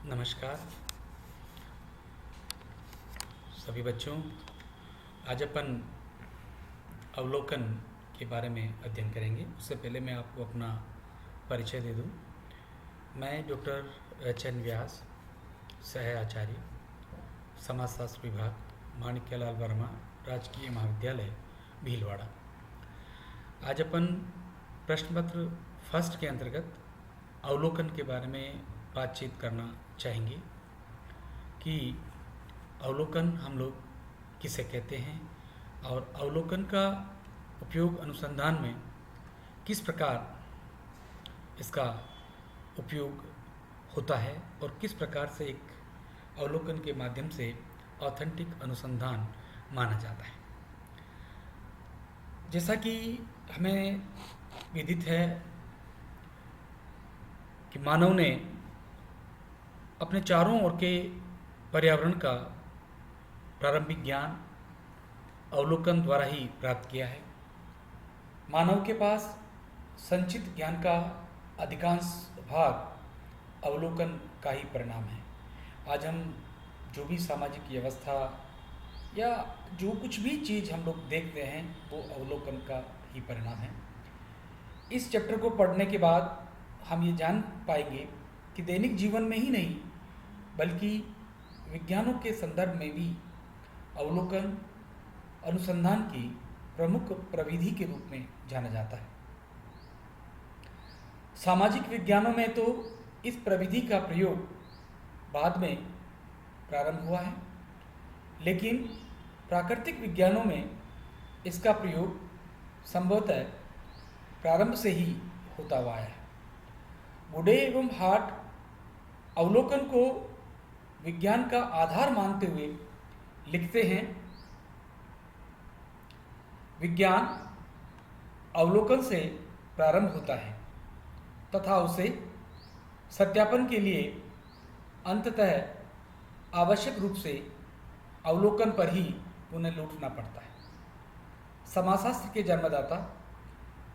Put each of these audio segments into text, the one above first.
नमस्कार सभी बच्चों। आज अपन अवलोकन के बारे में अध्ययन करेंगे। उससे पहले मैं आपको अपना परिचय दे दूं। मैं डॉक्टर एच.एन. व्यास, सह आचार्य, समाजशास्त्र विभाग, माणिक्यलाल वर्मा राजकीय महाविद्यालय भीलवाड़ा। आज अपन प्रश्न पत्र फर्स्ट के अंतर्गत अवलोकन के बारे में बातचीत करना चाहेंगे कि अवलोकन हम लोग किसे कहते हैं और अवलोकन का उपयोग अनुसंधान में किस प्रकार इसका उपयोग होता है और किस प्रकार से एक अवलोकन के माध्यम से ऑथेंटिक अनुसंधान माना जाता है। जैसा कि हमें विदित है कि मानव ने अपने चारों ओर के पर्यावरण का प्रारंभिक ज्ञान अवलोकन द्वारा ही प्राप्त किया है। मानव के पास संचित ज्ञान का अधिकांश भाग अवलोकन का ही परिणाम है। आज हम जो भी सामाजिक व्यवस्था या जो कुछ भी चीज़ हम लोग देखते हैं वो अवलोकन का ही परिणाम है। इस चैप्टर को पढ़ने के बाद हम ये जान पाएंगे कि दैनिक जीवन में ही नहीं बल्कि विज्ञानों के संदर्भ में भी अवलोकन अनुसंधान की प्रमुख प्रविधि के रूप में जाना जाता है। सामाजिक विज्ञानों में तो इस प्रविधि का प्रयोग बाद में प्रारंभ हुआ है, लेकिन प्राकृतिक विज्ञानों में इसका प्रयोग संभवतः प्रारंभ से ही होता हुआ है। बुडे एवं हार्ट अवलोकन को विज्ञान का आधार मानते हुए लिखते हैं, विज्ञान अवलोकन से प्रारंभ होता है तथा उसे सत्यापन के लिए अंततः आवश्यक रूप से अवलोकन पर ही उन्हें लौटना पड़ता है। समाजशास्त्र के जन्मदाता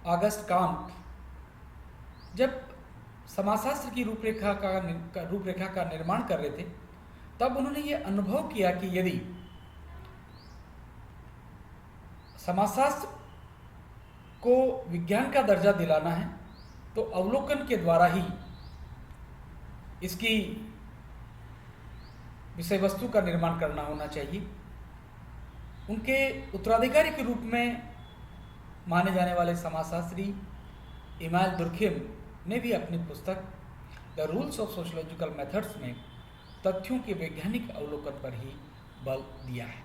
ऑगस्ट कांट जब समाजशास्त्र की रूपरेखा का निर्माण कर रहे थे तब उन्होंने ये अनुभव किया कि यदि समाजशास्त्र को विज्ञान का दर्जा दिलाना है तो अवलोकन के द्वारा ही इसकी विषय वस्तु का निर्माण करना होना चाहिए। उनके उत्तराधिकारी के रूप में माने जाने वाले समाजशास्त्री इमानुएल दुर्खिम ने भी अपनी पुस्तक the rules of sociological methods में तथ्यों के वैज्ञानिक अवलोकन पर ही बल दिया है।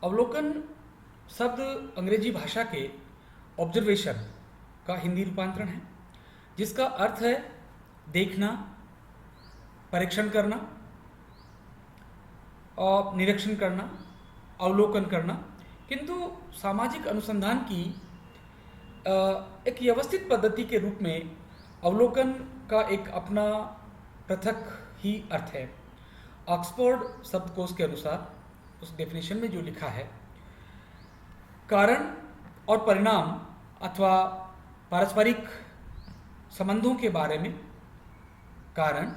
अवलोकन शब्द अंग्रेजी भाषा के ऑब्जर्वेशन का हिंदी रूपांतरण है, जिसका अर्थ है देखना, परीक्षण करना और निरीक्षण करना, अवलोकन करना। किंतु सामाजिक अनुसंधान की एक व्यवस्थित पद्धति के रूप में अवलोकन का एक अपना पृथक ही अर्थ है। ऑक्सफोर्ड शब्दकोश के अनुसार उस डेफिनेशन में जो लिखा है, कारण और परिणाम अथवा पारस्परिक संबंधों के बारे में, कारण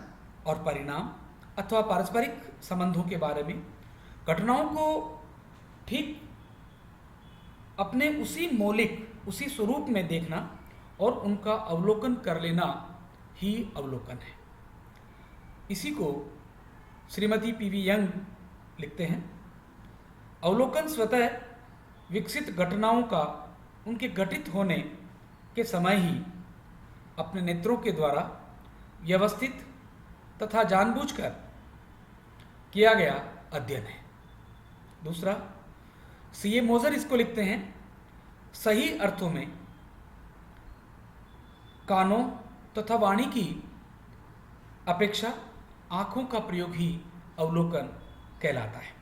और परिणाम अथवा पारस्परिक संबंधों के बारे में घटनाओं को ठीक अपने उसी स्वरूप में देखना और उनका अवलोकन कर लेना ही अवलोकन है। इसी को श्रीमती पी.वी. यंग लिखते हैं, अवलोकन स्वतः विकसित घटनाओं का उनके घटित होने के समय ही अपने नेत्रों के द्वारा व्यवस्थित तथा जानबूझकर किया गया अध्ययन है। दूसरा, सी.ए. मोजर इसको लिखते हैं, सही अर्थों में कानों तथा वाणी की अपेक्षा आंखों का प्रयोग ही अवलोकन कहलाता है।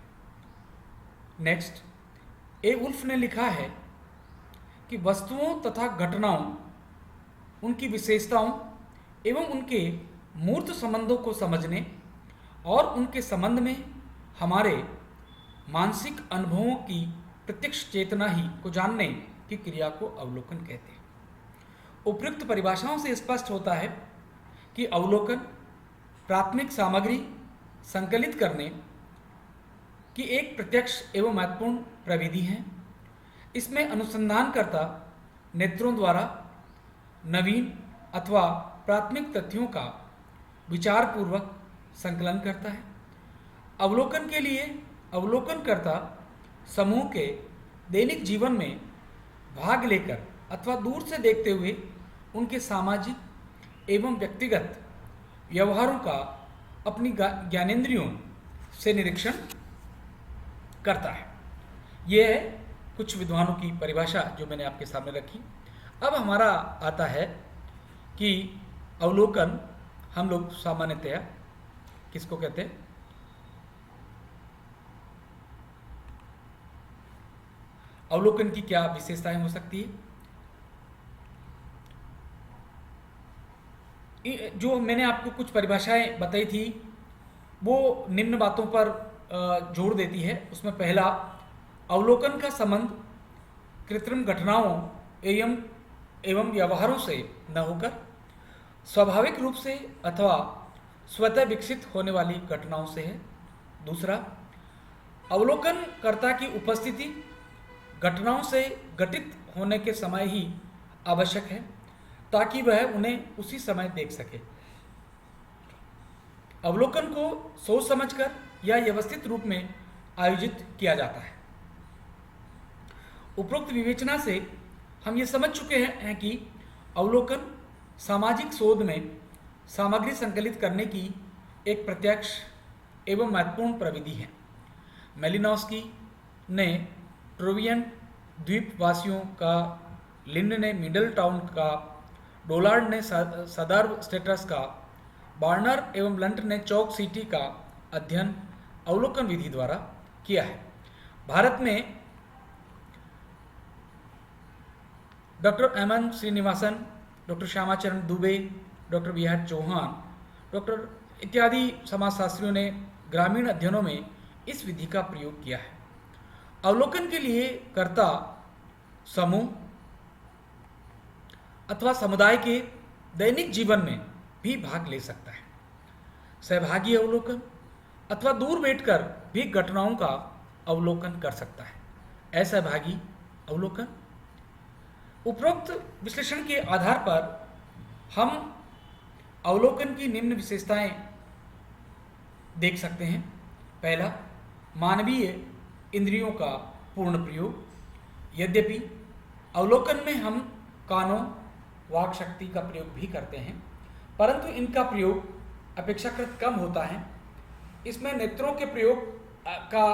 नेक्स्ट, ए वुल्फ ने लिखा है कि वस्तुओं तथा घटनाओं, उनकी विशेषताओं एवं उनके मूर्त संबंधों को समझने और उनके संबंध में हमारे मानसिक अनुभवों की प्रत्यक्ष चेतना ही को जानने की क्रिया को अवलोकन कहते हैं। उपयुक्त परिभाषाओं से स्पष्ट होता है कि अवलोकन प्राथमिक सामग्री संकलित करने की एक प्रत्यक्ष एवं महत्वपूर्ण प्रविधि है। इसमें अनुसंधानकर्ता नेत्रों द्वारा नवीन अथवा प्राथमिक तथ्यों का विचारपूर्वक संकलन करता है। अवलोकन के लिए अवलोकनकर्ता समूह के दैनिक जीवन में भाग लेकर अथवा दूर से देखते हुए उनके सामाजिक एवं व्यक्तिगत व्यवहारों का अपनी ज्ञानेंद्रियों से निरीक्षण करता है। यह है कुछ विद्वानों की परिभाषा जो मैंने आपके सामने रखी। अब हमारा आता है कि अवलोकन हम लोग सामान्यतया किसको कहते हैं? अवलोकन की क्या विशेषताएं हो सकती है? जो मैंने आपको कुछ परिभाषाएं बताई थी वो निम्न बातों पर जोर देती है। उसमें पहला, अवलोकन का संबंध कृत्रिम घटनाओं एवं व्यवहारों से न होकर स्वाभाविक रूप से अथवा स्वतः विकसित होने वाली घटनाओं से है। दूसरा, अवलोकनकर्ता की उपस्थिति घटनाओं से घटित होने के समय ही आवश्यक है ताकि वह उन्हें उसी समय देख सके। अवलोकन को सोच समझकर या व्यवस्थित रूप में आयोजित किया जाता है। उपरोक्त विवेचना से हम ये समझ चुके हैं कि अवलोकन सामाजिक शोध में सामग्री संकलित करने की एक प्रत्यक्ष एवं महत्वपूर्ण प्रविधि है। मेलिनोव्स्की ने ट्रोवियन द्वीपवासियों का, लिंड ने मिडल टाउन का, डोलार्ड ने सदर्व स्टेटस का, बार्नर एवं लंट ने चौक सिटी का अध्ययन अवलोकन विधि द्वारा किया है। भारत में doctor M N. Srinivasan, doctor Shyamacharan Dube, doctor B R. Chauhan, doctor इत्यादि समाजशास्त्रियों ने ग्रामीण अध्ययनों में इस विधि का प्रयोग किया है। अवलोकन के लिए कर्ता समूह अथवा समुदाय के दैनिक जीवन में भी भाग ले सकता है। सहभागी अवलोकन अथवा दूर बैठकर भी घटनाओं का अवलोकन कर सकता है। असहभागी अवलोकन। उपरोक्त विश्लेषण के आधार पर हम अवलोकन की निम्न विशेषताएं देख सकते हैं। पहला, मानवीय इंद्रियों का पूर्ण प्रयोग। यद्यपि अवलोकन में हम कानों, वाक शक्ति का प्रयोग भी करते हैं, परंतु इनका प्रयोग अपेक्षाकृत कम होता है। इसमें नेत्रों के प्रयोग का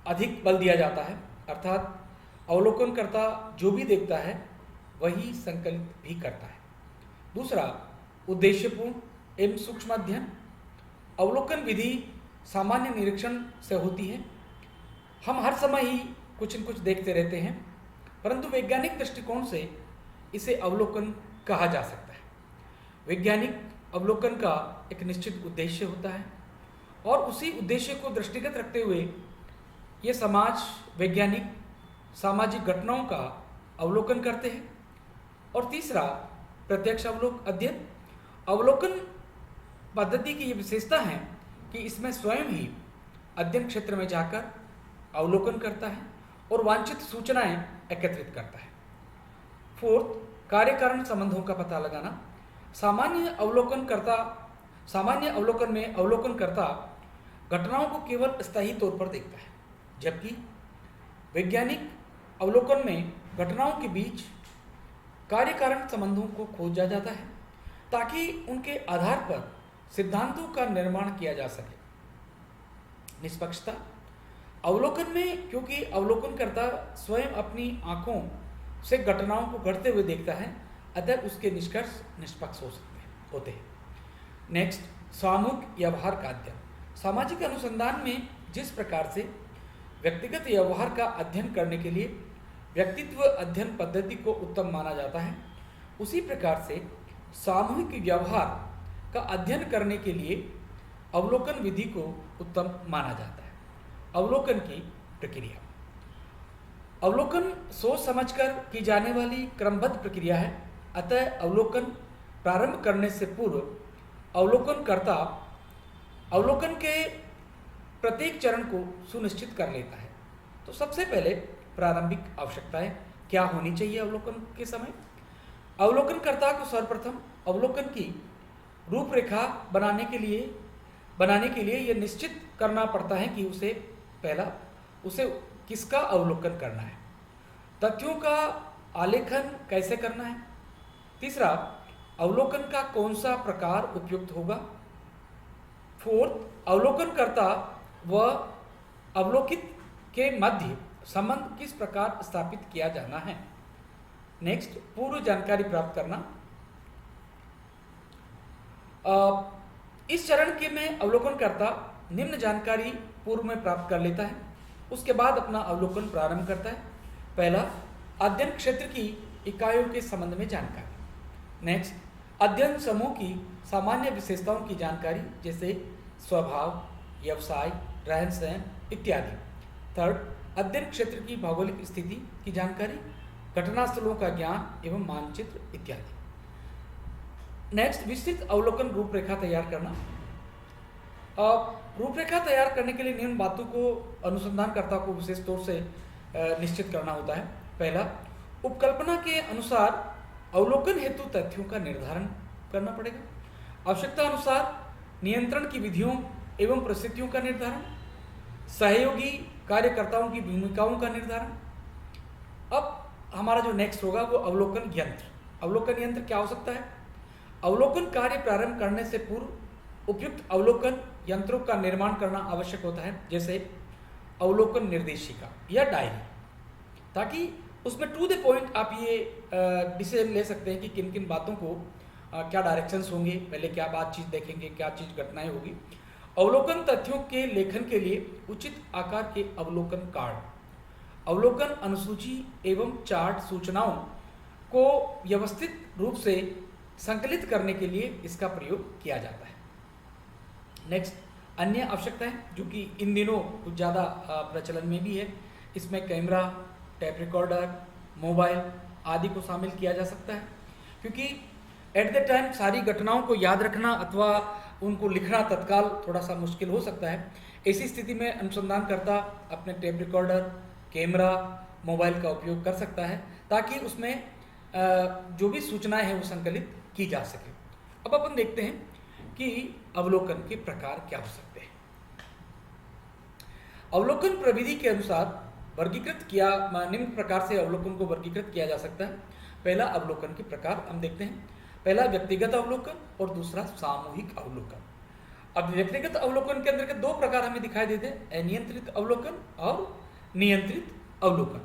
अधिक बल दिया जाता है, अर्थात अवलोकनकर्ता जो भी देखता है वही संकलित भी करता है। दूसरा, उद्देश्यपूर्ण एवं सूक्ष्म अध्ययन। अवलोकन विधि सामान्य निरीक्षण से होती है। हम हर समय ही कुछ न कुछ देखते रहते हैं, परंतु वैज्ञानिक दृष्टिकोण से इसे अवलोकन कहा जा सकता है। वैज्ञानिक अवलोकन का एक निश्चित उद्देश्य होता है और उसी उद्देश्य को दृष्टिगत रखते हुए ये समाज वैज्ञानिक सामाजिक घटनाओं का अवलोकन करते हैं। और तीसरा, प्रत्यक्ष अध्ययन। अवलोकन पद्धति की ये विशेषता है कि इसमें स्वयं ही अध्ययन क्षेत्र में जाकर अवलोकन करता है और वांछित सूचनाएं एकत्रित करता है। फोर्थ, कार्य कारण संबंधों का पता लगाना। सामान्य अवलोकन में अवलोकनकर्ता घटनाओं को केवल स्थायी तौर पर देखता है, जबकि वैज्ञानिक अवलोकन में घटनाओं के बीच कार्य कारण संबंधों को खोजा जाता है ताकि उनके आधार पर सिद्धांतों का निर्माण किया जा सके। निष्पक्षता। अवलोकन में क्योंकि अवलोकनकर्ता स्वयं अपनी आंखों से घटनाओं को घटते हुए देखता है, अतः उसके निष्कर्ष निष्पक्ष होते हैं। नेक्स्ट, सामूहिक व्यवहार का अध्ययन। सामाजिक अनुसंधान में जिस प्रकार से व्यक्तिगत व्यवहार का अध्ययन करने के लिए व्यक्तित्व अध्ययन पद्धति को उत्तम माना जाता है, उसी प्रकार से सामूहिक व्यवहार का अध्ययन करने के लिए अवलोकन विधि को उत्तम माना जाता है। अवलोकन की प्रक्रिया। अवलोकन सोच समझकर की जाने वाली क्रमबद्ध प्रक्रिया है, अतः अवलोकन प्रारंभ करने से पूर्व अवलोकनकर्ता अवलोकन के प्रत्येक चरण को सुनिश्चित कर लेता है। तो सबसे पहले प्रारंभिक आवश्यकताएं क्या होनी चाहिए अवलोकन के समय। अवलोकनकर्ता को सर्वप्रथम अवलोकन की रूपरेखा बनाने के लिए यह निश्चित करना पड़ता है कि उसे किसका अवलोकन करना है, तथ्यों का आलेखन कैसे करना है। तीसरा, अवलोकन का कौन सा प्रकार उपयुक्त होगा। फोर्थ, अवलोकनकर्ता व अवलोकित के मध्य संबंध किस प्रकार स्थापित किया जाना है। नेक्स्ट, पूर्व जानकारी प्राप्त करना। इस चरण के में अवलोकनकर्ता निम्न जानकारी पूर्व में प्राप्त कर लेता है, उसके बाद अपना अवलोकन प्रारंभ करता है। पहला, अध्ययन क्षेत्र की इकाइयों के संबंध में जानकारी। नेक्स्ट, अध्ययन समूह की सामान्य विशेषताओं की जानकारी, जैसे स्वभाव, व्यवसाय, रहन सहन इत्यादि। थर्ड, अध्ययन क्षेत्र की भौगोलिक स्थिति की जानकारी, घटनास्थलों का ज्ञान एवं मानचित्र इत्यादि। नेक्स्ट, विस्तृत अवलोकन रूपरेखा तैयार करना। रूपरेखा तैयार करने के लिए निम्न बातों को अनुसंधानकर्ता को विशेष तौर से निश्चित करना होता है। पहला, उपकल्पना के अनुसार अवलोकन हेतु तथ्यों का निर्धारण करना पड़ेगा। आवश्यकता अनुसार नियंत्रण की विधियों एवं परिस्थितियों का निर्धारण, सहयोगी कार्यकर्ताओं की भूमिकाओं का निर्धारण। अब हमारा जो नेक्स्ट होगा वो अवलोकन यंत्र। अवलोकन यंत्र क्या हो सकता है। अवलोकन कार्य प्रारंभ करने से पूर्व उपयुक्त अवलोकन यंत्रों का निर्माण करना आवश्यक होता है, जैसे अवलोकन निर्देशिका या डायरी, ताकि उसमें टू द पॉइंट आप ये डिसीजन ले सकते हैं कि किन किन बातों को क्या डायरेक्शंस होंगे, पहले क्या बात चीज़ देखेंगे, क्या चीज़ घटनाएं होगी। अवलोकन तथ्यों के लेखन के लिए उचित आकार के अवलोकन कार्ड, अवलोकन अनुसूची एवं चार्ट सूचनाओं को व्यवस्थित रूप से संकलित करने के लिए इसका प्रयोग किया जाता है। नेक्स्ट, अन्य आवश्यकताएं जो कि इन दिनों कुछ ज़्यादा प्रचलन में भी है, इसमें कैमरा, टैप रिकॉर्डर, मोबाइल आदि को शामिल किया जा सकता है, क्योंकि एट द टाइम सारी घटनाओं को याद रखना अथवा उनको लिखना तत्काल थोड़ा सा मुश्किल हो सकता है। ऐसी स्थिति में अनुसंधानकर्ता अपने टैप रिकॉर्डर, कैमरा, मोबाइल का उपयोग कर सकता है, ताकि उसमें जो भी सूचनाएं हैं वो संकलित की जा सके। अब अपन देखते हैं कि अवलोकन के प्रकार क्या हो सकते हैं। अवलोकन प्रविधि के अनुसार निम्न प्रकार से अवलोकन को वर्गीकृत किया जा सकता है। पहला, अवलोकन के प्रकार हम देखते हैं। पहला, व्यक्तिगत अवलोकन और दूसरा सामूहिक अवलोकन। अब व्यक्तिगत अवलोकन के अंदर के दो प्रकार हमें दिखाई देते हैं, अनियंत्रित अवलोकन और नियंत्रित अवलोकन।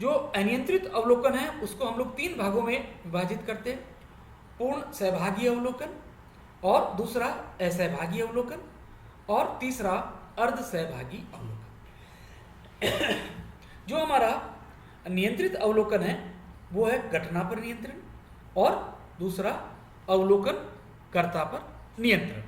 जो अनियंत्रित अवलोकन है उसको हम लोग 3 भागों में विभाजित करते हैं, पूर्ण सहभागी अवलोकन, और दूसरा असहभागी अवलोकन, और तीसरा अर्ध सहभागी अवलोकन। जो हमारा नियंत्रित अवलोकन है वो है घटना पर नियंत्रण, और दूसरा अवलोकन कर्ता पर नियंत्रण।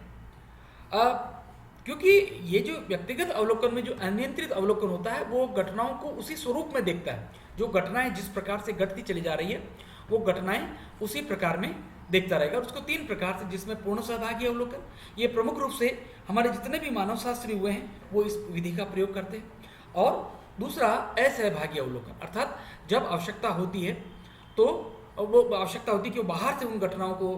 क्योंकि ये जो व्यक्तिगत अवलोकन में जो अनियंत्रित अवलोकन होता है वो घटनाओं को उसी स्वरूप में देखता है, जो घटनाएं जिस प्रकार से घटती चली जा रही है वो घटनाएं उसी प्रकार में देखता रहेगा। और उसको 3 प्रकार से, जिसमें पूर्ण सहभागी अवलोकन, ये प्रमुख रूप से हमारे जितने भी मानव शास्त्री हुए हैं वो इस विधि का प्रयोग करते हैं। और दूसरा असहभागी अवलोकन, अर्थात जब आवश्यकता होती है तो वो आवश्यकता होती है कि वो बाहर से उन घटनाओं को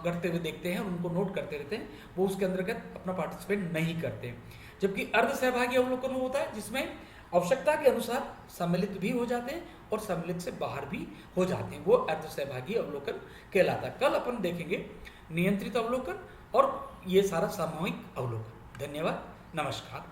घटते हुए देखते हैं और उनको नोट करते रहते हैं, वो उसके अंतर्गत अपना पार्टिसिपेट नहीं करते हैं। जबकि अर्ध सहभागी अवलोकन होता है जिसमें आवश्यकता के अनुसार सम्मिलित भी हो जाते हैं और सम्मिलित से बाहर भी हो जाते हैं, वो अर्ध सहभागी अवलोकन कहलाता है। कल अपन देखेंगे नियंत्रित अवलोकन और ये सारा सामूहिक अवलोकन। धन्यवाद, नमस्कार।